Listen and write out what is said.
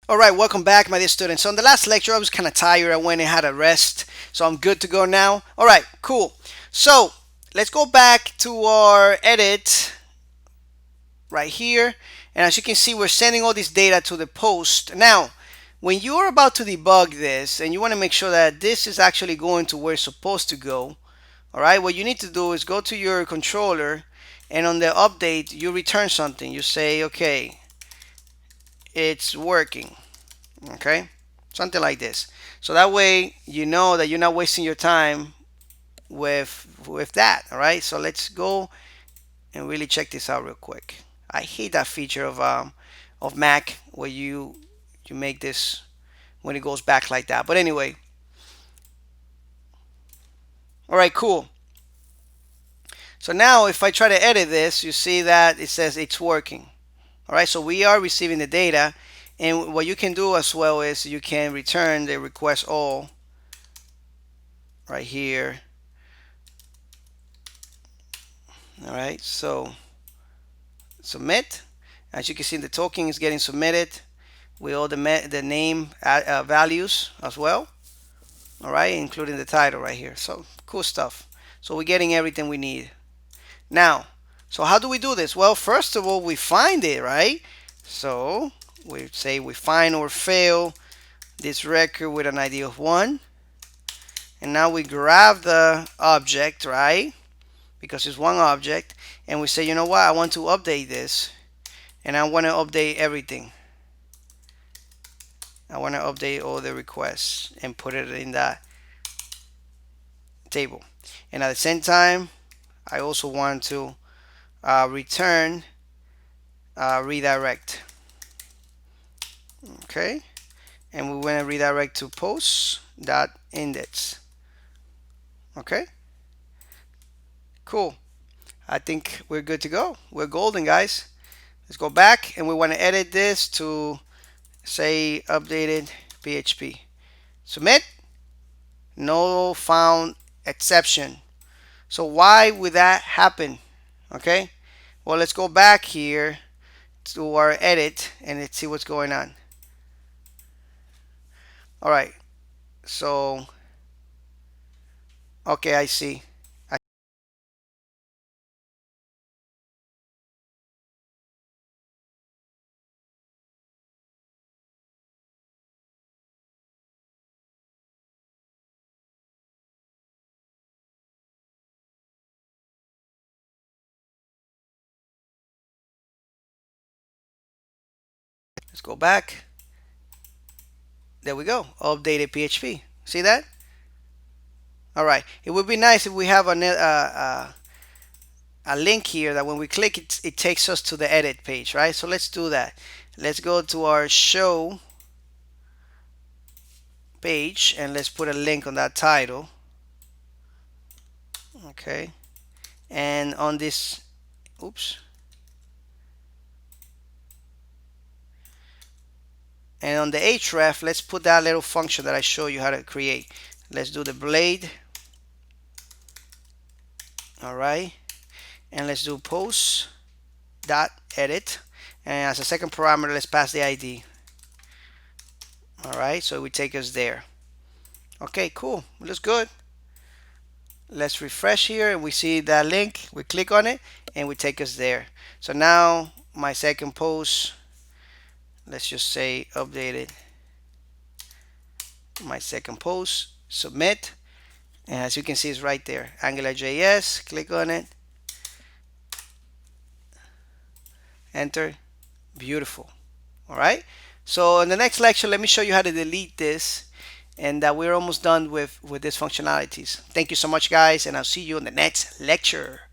All right, welcome back, my dear students. So in the last lecture, I was kind of tired. I went and had a rest, so I'm good to go now. All right, cool. So let's go back to our edit right here. And as you can see, we're sending all this data to the post. Now, when you're about to debug this and you want to make sure that this is actually going to where it's supposed to go, all right, what you need to do is go to your controller and on the update, you return something. You say, okay, it's working. Okay, something like this. So that way you know that you're not wasting your time with that. All right, so let's go and really check this out real quick. I hate that feature of Mac where you make this when it goes back like that. But anyway, all right, cool. So now if I try to edit this, you see that it says it's working. All right, so we are receiving the data, and what you can do as well is you can return the request all right here. All right, so submit. As you can see, the token is getting submitted with all the name values as well. All right, including the title right here. So cool stuff. So we're getting everything we need. Now, so how do we do this? Well, first of all, we find it, right? So we say we find or fail this record with an ID of 1. And now we grab the object, right? Because it's one object. And we say, you know what? I want to update this. And I want to update everything. I want to update all the requests and put it in that table. And at the same time, I also want to return redirect. Okay, and we want to redirect to post.index. Okay, cool. I think we're good to go. We're golden, guys. Let's go back and we want to edit this to say updated PHP. Submit. No found exception. So why would that happen? Okay, well, let's go back here to our edit and let's see what's going on. All right, so okay, I see. Let's go back. There we go. Updated PHP. See that? All right. It would be nice if we have a link here that when we click it, it takes us to the edit page, right? So let's do that. Let's go to our show page and let's put a link on that title. Okay. And on this, oops. And on the href, let's put that little function that I show you how to create. Let's do the blade. All right. And let's do post dot edit. And as a second parameter, let's pass the ID. All right. So it would take us there. Okay, cool. Looks good. Let's refresh here and we see that link. We click on it and we take us there. So now my second post, let's just say updated. My second post, submit. And as you can see, it's right there. AngularJS, click on it. Enter. Beautiful. All right. So in the next lecture, let me show you how to delete this and that we're almost done with this functionalities. Thank you so much, guys, and I'll see you in the next lecture.